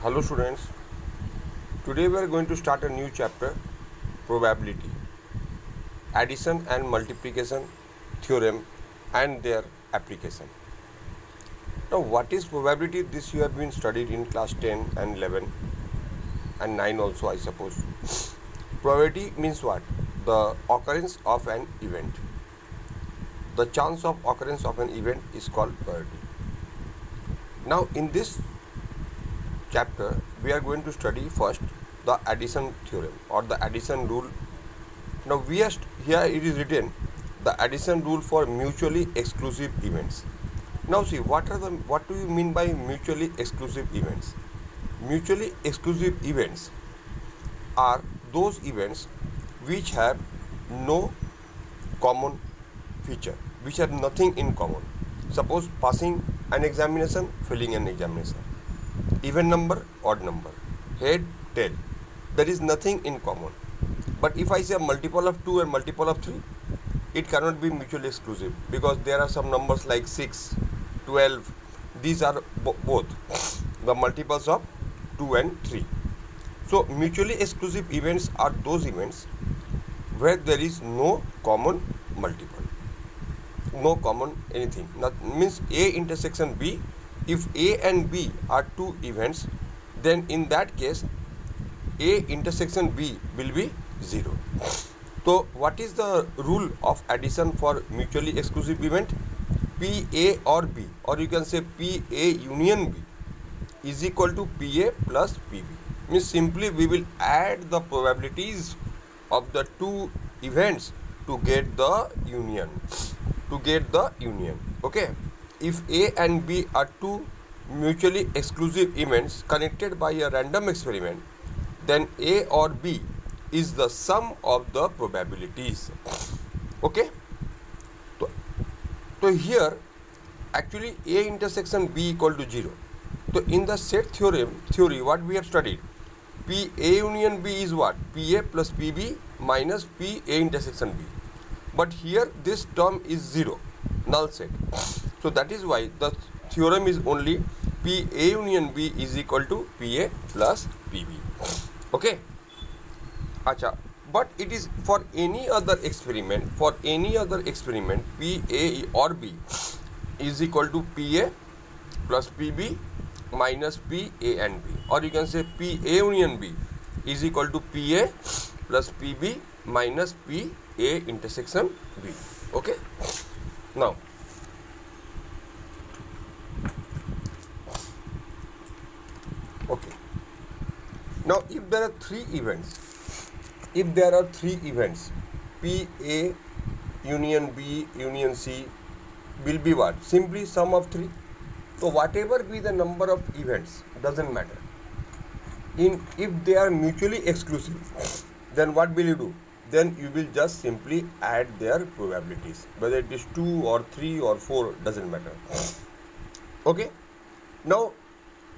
Hello students, today we are going to start a new chapter, probability, addition and multiplication theorem and their application. Now what is probability? This you have been studied in class 10 and 11 and 9 also, I suppose. Probability means what? The occurrence of an event. The chance of occurrence of an event is called probability. Now in this chapter we are going to study first the addition theorem or the addition rule. Now here it is written the addition rule for mutually exclusive events. Now see, what do you mean by mutually exclusive events? Mutually exclusive events are those events which have no common feature, which have nothing in common. Suppose passing an examination, failing an examination, even number, odd number, head, tail. There is nothing in common. But if I say a multiple of 2 and multiple of 3, it cannot be mutually exclusive because there are some numbers like 6, 12. These are both the multiples of 2 and 3. So mutually exclusive events are those events where there is no common multiple, no common anything. That means A intersection B. If A and B are two events, then in that case A intersection B will be 0. So what is the rule of addition for mutually exclusive event? PA or B, or you can say PA union B is equal to PA plus PB. Means simply we will add the probabilities of the two events to get the union. Okay. If A and B are two mutually exclusive events connected by a random experiment, then A or B is the sum of the probabilities. Okay. So here actually A intersection B equal to 0. So in the set theory what we have studied, PA union B is what? PA plus PB minus PA intersection B. But here this term is 0, null set. So that is why the theorem is only PA union B is equal to PA plus PB. Okay. Acha. But it is for any other experiment, PA or B is equal to PA plus PB minus PA and B, or you can say PA union B is equal to PA plus PB minus PA intersection B. Okay. Now if there are three events, PA union B union C will be what? Simply sum of 3. So whatever be the number of events, doesn't matter. If they are mutually exclusive, then what will you do? Then you will just simply add their probabilities. Whether it is 2 or 3 or 4, doesn't matter. Okay. Now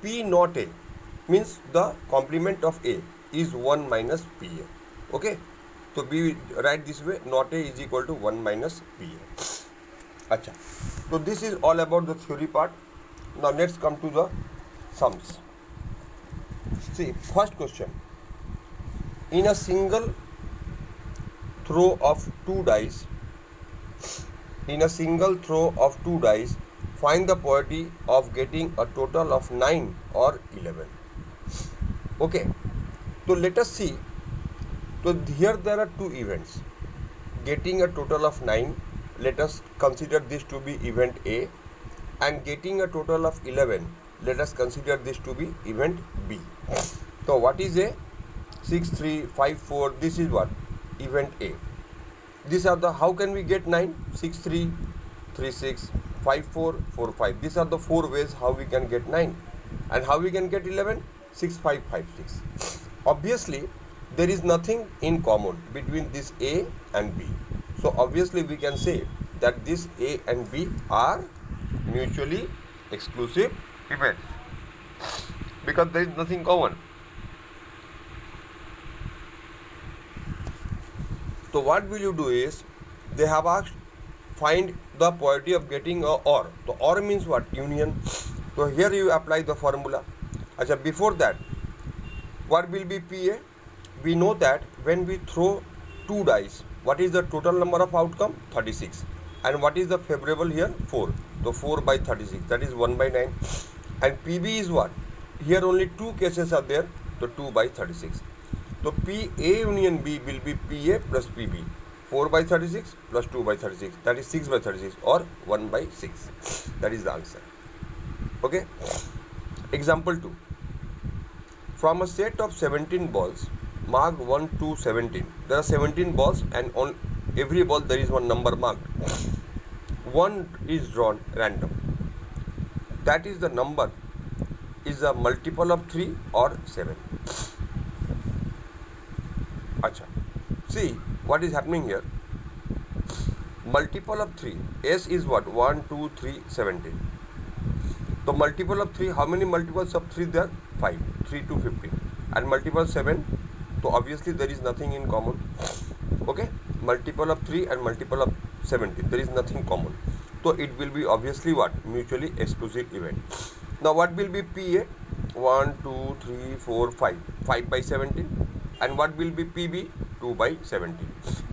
P not A means the complement of A is 1 minus PA. Okay. So we write this way, not A is equal to 1 minus PA. Acha. So this is all about the theory part. Now let's come to the sums. See, first question. In a single throw of two dice, find the probability of getting a total of 9 or 11. Okay. So let us see. So here there are two events. Getting a total of 9, let us consider this to be event A, and getting a total of 11, let us consider this to be event B. So what is A? 6, 3, 5, 4, this is what? Event A. These are the, how can we get 9? 6, 3, 3, 6, 5, 4, 4, 5. These are the 4 ways how we can get 9. And how we can get 11? 6, 5, 5, 6. Obviously, there is nothing in common between this A and B. So obviously we can say that this A and B are mutually exclusive events because there is nothing common. So what will you do is, they have asked find the probability of getting a OR. So OR means what? Union. So here you apply the formula. Acha, before that, what will be PA? We know that when we throw two dice, what is the total number of outcome? 36. And what is the favorable here? 4. So 4 by 36, that is 1 by 9. And PB is what? Here only two cases are there, so 2 by 36. So PA union B will be PA plus PB. 4 by 36 plus 2 by 36, that is 6 by 36 or 1 by 6. That is the answer. Okay. Example 2. From a set of 17 balls marked 1 to 17, there are 17 balls and on every ball there is one number marked. One is drawn random. That is the number is a multiple of 3 or 7. Acha. See what is happening here. Multiple of 3. S is what? 1, 2, 3, 17. So multiple of 3, how many multiples of 3 there? 5. 3 to 15. And multiple 7, so obviously there is nothing in common. Okay? Multiple of 3 and multiple of 17, there is nothing common. So it will be obviously what? Mutually exclusive event. Now what will be PA? 1, 2, 3, 4, 5. 5 by 17. And what will be PB? 2 by 17.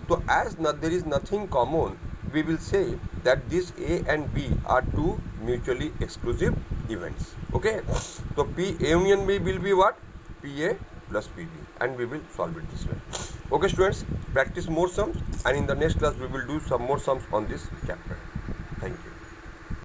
So as there is nothing common, we will say that this A and B are two mutually exclusive events. Okay. So P A union B will be what? PA plus PB, and we will solve it this way. Okay students, practice more sums, and in the next class we will do some more sums on this chapter. Thank you.